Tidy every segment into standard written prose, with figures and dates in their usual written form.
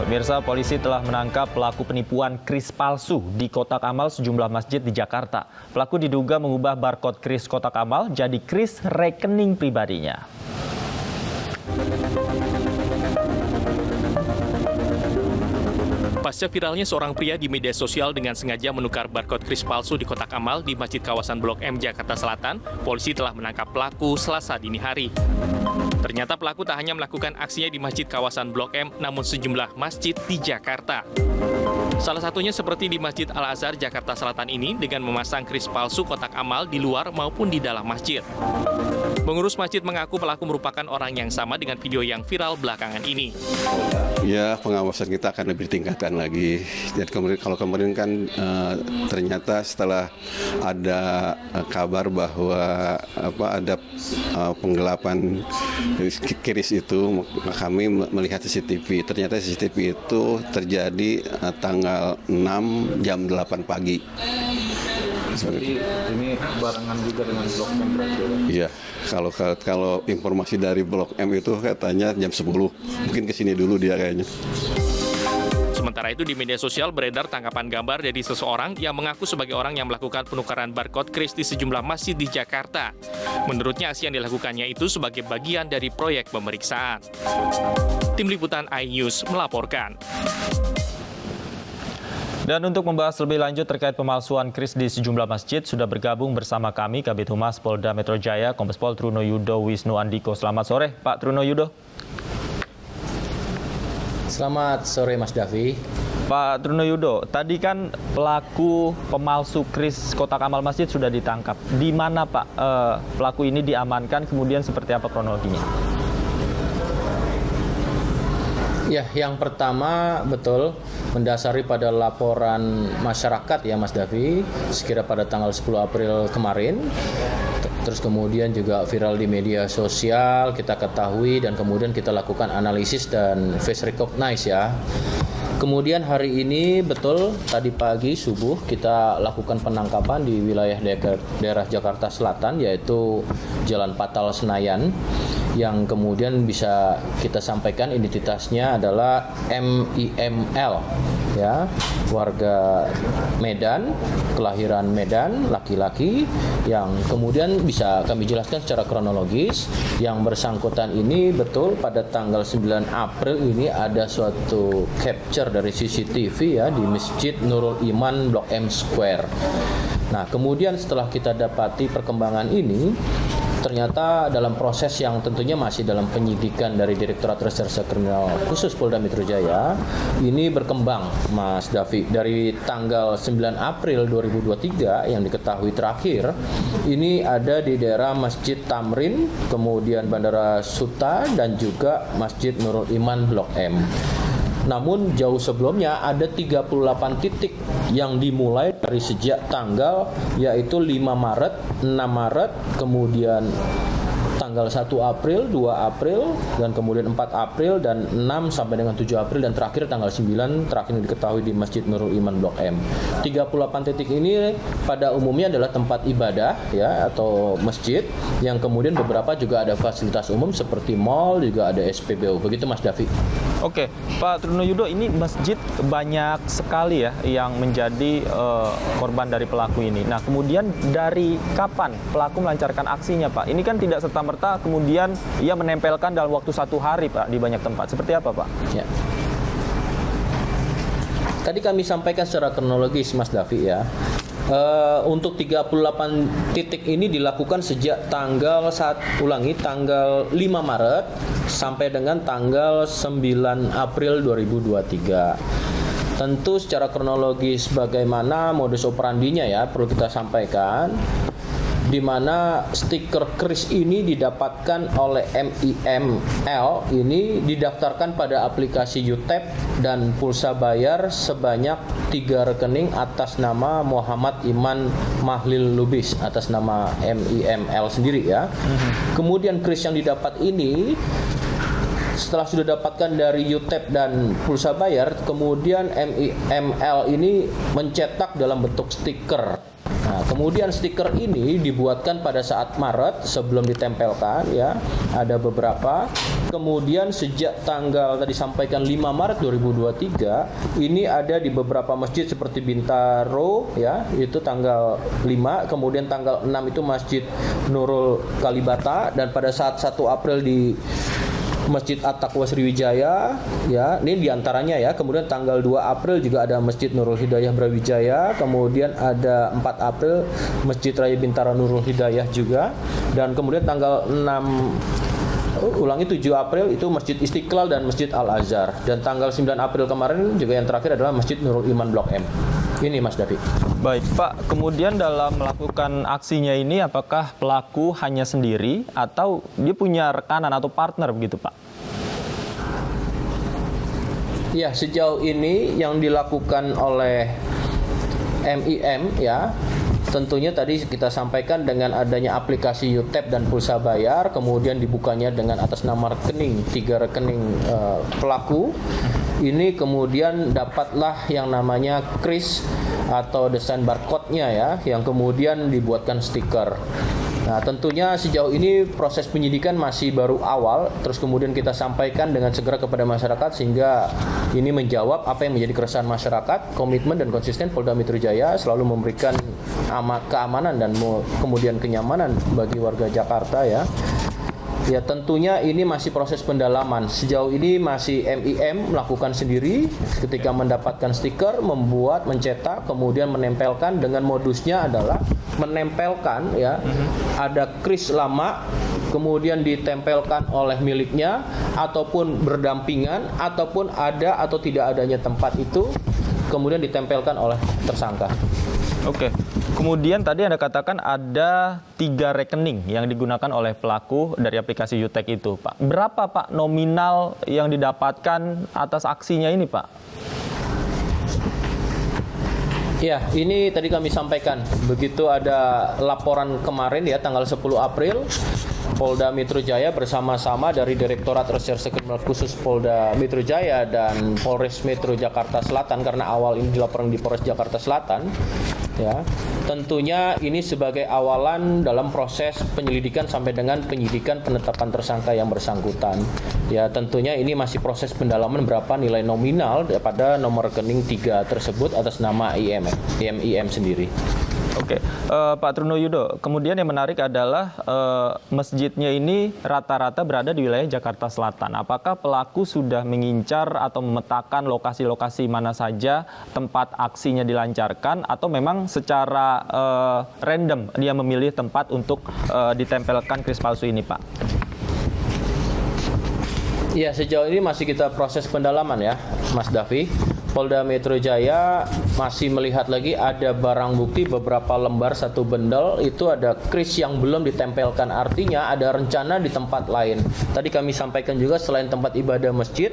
Pemirsa, polisi telah menangkap pelaku penipuan kris palsu di kotak amal sejumlah masjid di Jakarta. Pelaku diduga mengubah barcode kris kotak amal jadi kris rekening pribadinya. Pasca viralnya seorang pria di media sosial dengan sengaja menukar barcode kris palsu di kotak amal di Masjid kawasan Blok M, Jakarta Selatan, polisi telah menangkap pelaku Selasa dini hari. Ternyata pelaku tak hanya melakukan aksinya di Masjid kawasan Blok M, namun sejumlah masjid di Jakarta. Salah satunya seperti di Masjid Al-Azhar, Jakarta Selatan ini dengan memasang kris palsu kotak amal di luar maupun di dalam masjid. Pengurus masjid mengaku pelaku merupakan orang yang sama dengan video yang viral belakangan ini. Ya, pengawasan kita akan lebih tingkatkan lagi. Jadi kemarin kan ternyata setelah ada kabar bahwa ada penggelapan kris itu, kami melihat CCTV. Ternyata CCTV itu terjadi tanggal 6 jam 8 pagi. Jadi ini barengan juga dengan Blok M berarti? Iya, kalau informasi dari Blok M itu katanya jam 10. Mungkin kesini dulu dia kayaknya. Sementara itu di media sosial beredar tangkapan gambar dari seseorang yang mengaku sebagai orang yang melakukan penukaran barcode kris di sejumlah masjid di Jakarta. Menurutnya aksi yang dilakukannya itu sebagai bagian dari proyek pemeriksaan. Tim Liputan iNews melaporkan. Dan untuk membahas lebih lanjut terkait pemalsuan kris di sejumlah masjid, sudah bergabung bersama kami Kabid Humas Polda Metro Jaya, Kombes Pol Truno Yudo Wisnu Andiko. Selamat sore, Pak Truno Yudo. Selamat sore, Mas Davi. Pak Truno Yudo, tadi kan pelaku pemalsu kris kotak amal masjid sudah ditangkap. Di mana Pak pelaku ini diamankan, kemudian seperti apa kronologinya? Ya, yang pertama betul mendasari pada laporan masyarakat ya Mas Davi, sekira pada tanggal 10 April kemarin. Terus kemudian juga viral di media sosial, kita ketahui dan kemudian kita lakukan analisis dan face recognize ya. Kemudian hari ini betul tadi pagi subuh kita lakukan penangkapan di wilayah daerah Jakarta Selatan, yaitu Jalan Patal Senayan, yang kemudian bisa kita sampaikan identitasnya adalah MIML ya, warga Medan, kelahiran Medan, laki-laki, yang kemudian bisa kami jelaskan secara kronologis. Yang bersangkutan ini betul pada tanggal 9 April ini ada suatu capture dari CCTV ya di Masjid Nurul Iman Blok M Square. Nah, kemudian setelah kita dapati perkembangan ini, ternyata dalam proses yang tentunya masih dalam penyidikan dari Direktorat Reserse Kriminal Khusus Polda Metro Jaya, ini berkembang Mas Davi. Dari tanggal 9 April 2023 yang diketahui terakhir, ini ada di daerah Masjid Tamrin, kemudian Bandara Suta, dan juga Masjid Nurul Iman Blok M. Namun jauh sebelumnya ada 38 titik yang dimulai dari sejak tanggal yaitu 5 Maret, 6 Maret, kemudian tanggal 1 April, 2 April, dan kemudian 4 April, dan 6 sampai dengan 7 April, dan terakhir tanggal 9 terakhir diketahui di Masjid Nurul Iman Blok M. 38 titik ini pada umumnya adalah tempat ibadah ya atau masjid, yang kemudian beberapa juga ada fasilitas umum seperti mall, juga ada SPBU. Begitu Mas Davi. Oke, Pak Truno Yudo, ini masjid banyak sekali ya yang menjadi korban dari pelaku ini. Nah, kemudian dari kapan pelaku melancarkan aksinya, Pak? Ini kan tidak serta-merta kemudian ia menempelkan dalam waktu 1 hari, Pak, di banyak tempat. Seperti apa, Pak? Ya. Tadi kami sampaikan secara kronologis, Mas Davi ya. Untuk 38 titik ini dilakukan sejak tanggal tanggal 5 Maret sampai dengan tanggal 9 April 2023. Tentu secara kronologis bagaimana modus operandinya ya perlu kita sampaikan, di mana stiker kris ini didapatkan oleh MIML ini didaftarkan pada aplikasi UTAP dan pulsa bayar sebanyak 3 rekening atas nama Muhammad Iman Mahlil Lubis, atas nama MIML sendiri ya. Kemudian kris yang didapat ini setelah sudah dapatkan dari UTAP dan pulsa bayar, kemudian MIML ini mencetak dalam bentuk stiker Nah, kemudian stiker ini dibuatkan pada saat Maret sebelum ditempelkan ya. Ada beberapa. Kemudian sejak tanggal tadi sampaikan 5 Maret 2023 ini ada di beberapa masjid seperti Bintaro ya, itu tanggal 5, kemudian tanggal 6 itu Masjid Nurul Kalibata, dan pada saat 1 April di Masjid At-Taqwa Sriwijaya ya, ini diantaranya ya. Kemudian tanggal 2 April juga ada Masjid Nurul Hidayah Brawijaya, kemudian ada 4 April Masjid Raya Bintara Nurul Hidayah juga, dan kemudian tanggal 7 April itu Masjid Istiqlal dan Masjid Al-Azhar, dan tanggal 9 April kemarin juga yang terakhir adalah Masjid Nurul Iman Blok M. Ini Mas David. Baik Pak, kemudian dalam melakukan aksinya ini apakah pelaku hanya sendiri atau dia punya rekanan atau partner begitu Pak? Ya, sejauh ini yang dilakukan oleh MIM ya, tentunya tadi kita sampaikan dengan adanya aplikasi UTAP dan pulsa bayar, kemudian dibukanya dengan atas nama rekening, 3 rekening pelaku. Ini kemudian dapatlah yang namanya kris atau desain barcode-nya ya, yang kemudian dibuatkan stiker. Nah, tentunya sejauh ini proses penyidikan masih baru awal, terus kemudian kita sampaikan dengan segera kepada masyarakat sehingga ini menjawab apa yang menjadi keresahan masyarakat. Komitmen dan konsisten Polda Metro Jaya selalu memberikan keamanan dan kemudian kenyamanan bagi warga Jakarta ya. Ya, tentunya ini masih proses pendalaman. Sejauh ini masih MIM melakukan sendiri ketika mendapatkan stiker, membuat, mencetak, kemudian menempelkan. Dengan modusnya adalah menempelkan ya, ada kris lama, kemudian ditempelkan oleh miliknya, ataupun berdampingan, ataupun ada atau tidak adanya tempat itu, kemudian ditempelkan oleh tersangka. Oke. Kemudian tadi Anda katakan ada 3 rekening yang digunakan oleh pelaku dari aplikasi UTAP itu, Pak. Berapa, Pak, nominal yang didapatkan atas aksinya ini, Pak? Ya, ini tadi kami sampaikan. Begitu ada laporan kemarin ya, tanggal 10 April, Polda Metro Jaya bersama-sama dari Direktorat Reserse Kriminal Khusus Polda Metro Jaya dan Polres Metro Jakarta Selatan, karena awal ini dilaporkan di Polres Jakarta Selatan, ya. Tentunya ini sebagai awalan dalam proses penyelidikan sampai dengan penyidikan penetapan tersangka yang bersangkutan. Ya, tentunya ini masih proses pendalaman berapa nilai nominal pada nomor rekening 3 tersebut atas nama MIM sendiri. Oke, Pak Trunoyudo, kemudian yang menarik adalah masjidnya ini rata-rata berada di wilayah Jakarta Selatan. Apakah pelaku sudah mengincar atau memetakan lokasi-lokasi mana saja tempat aksinya dilancarkan, atau memang secara random dia memilih tempat untuk ditempelkan kris palsu ini, Pak? Ya, sejauh ini masih kita proses pendalaman ya, Mas Davi. Polda Metro Jaya masih melihat lagi ada barang bukti beberapa lembar 1 bendel, itu ada kris yang belum ditempelkan, artinya ada rencana di tempat lain. Tadi kami sampaikan juga selain tempat ibadah masjid,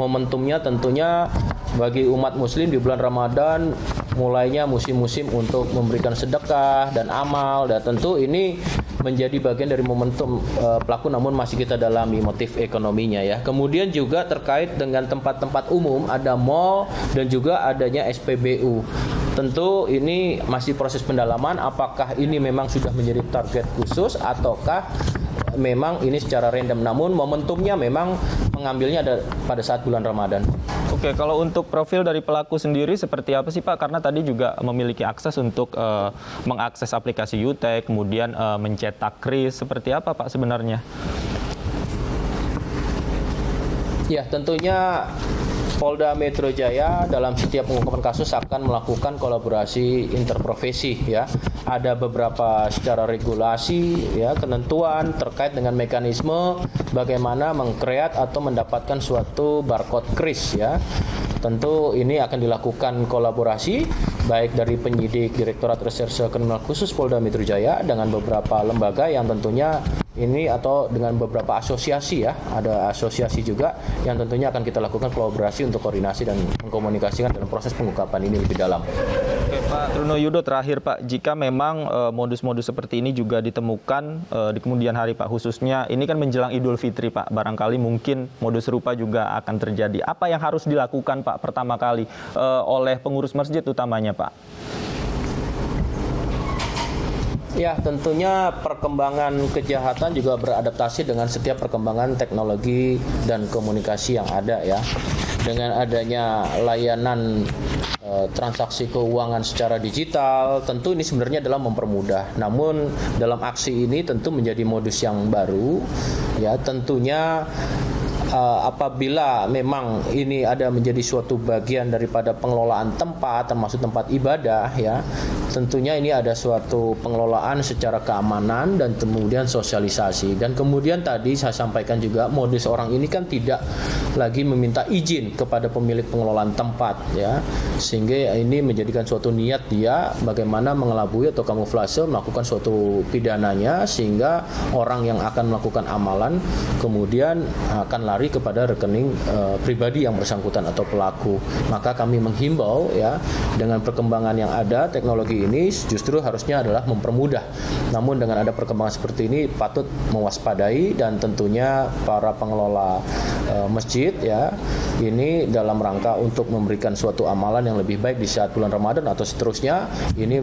momentumnya tentunya bagi umat muslim di bulan Ramadan mulainya musim-musim untuk memberikan sedekah dan amal, dan tentu ini menjadi bagian dari momentum pelaku, namun masih kita dalami motif ekonominya ya. Kemudian juga terkait dengan tempat-tempat umum, ada mal dan juga adanya SPBU. Tentu ini masih proses pendalaman, apakah ini memang sudah menjadi target khusus ataukah memang ini secara random, namun momentumnya memang mengambilnya ada pada saat bulan Ramadan. Oke, kalau untuk profil dari pelaku sendiri seperti apa sih, Pak? Karena tadi juga memiliki akses untuk mengakses aplikasi UTAP, kemudian mencetak kris, seperti apa, Pak, sebenarnya? Ya, tentunya Polda Metro Jaya dalam setiap pengungkapan kasus akan melakukan kolaborasi interprofesi ya. Ada beberapa secara regulasi ya, ketentuan terkait dengan mekanisme bagaimana mengkreat atau mendapatkan suatu barcode kris ya. Tentu ini akan dilakukan kolaborasi baik dari penyidik Direktorat Reserse Kriminal Khusus Polda Metro Jaya dengan beberapa lembaga yang tentunya ini, atau dengan beberapa asosiasi ya, ada asosiasi juga yang tentunya akan kita lakukan kolaborasi untuk koordinasi dan mengkomunikasikan dalam proses pengungkapan ini lebih dalam. Oke, Pak Trunoyudo, terakhir Pak, jika memang modus-modus seperti ini juga ditemukan di kemudian hari, Pak, khususnya ini kan menjelang Idul Fitri, Pak, barangkali mungkin modus serupa juga akan terjadi. Apa yang harus dilakukan, Pak, pertama kali oleh pengurus masjid utamanya, Pak? Ya, tentunya perkembangan kejahatan juga beradaptasi dengan setiap perkembangan teknologi dan komunikasi yang ada ya. Dengan adanya layanan transaksi keuangan secara digital, tentu ini sebenarnya adalah mempermudah. Namun dalam aksi ini tentu menjadi modus yang baru ya, tentunya apabila memang ini ada menjadi suatu bagian daripada pengelolaan tempat, termasuk tempat ibadah ya, tentunya ini ada suatu pengelolaan secara keamanan dan kemudian sosialisasi. Dan kemudian tadi saya sampaikan juga modus orang ini kan tidak lagi meminta izin kepada pemilik pengelolaan tempat ya, sehingga ini menjadikan suatu niat dia bagaimana mengelabui atau kamuflase melakukan suatu pidananya, sehingga orang yang akan melakukan amalan kemudian akan lari kepada rekening pribadi yang bersangkutan atau pelaku. Maka kami menghimbau ya, dengan perkembangan yang ada teknologi ini justru harusnya adalah mempermudah. Namun dengan ada perkembangan seperti ini patut mewaspadai, dan tentunya para pengelola masjid ya, ini dalam rangka untuk memberikan suatu amalan yang lebih baik di saat bulan Ramadan atau seterusnya, ini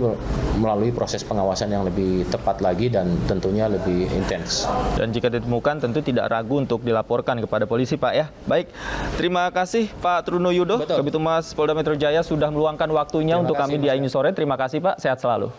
melalui proses pengawasan yang lebih tepat lagi dan tentunya lebih intens. Dan jika ditemukan tentu tidak ragu untuk dilaporkan kepada polisi, Pak ya. Baik, terima kasih Pak Truno Yudo, Kabid Humas Polda Metro Jaya sudah meluangkan waktunya untuk kami di Aini Sore. Terima kasih Pak, sehat selalu.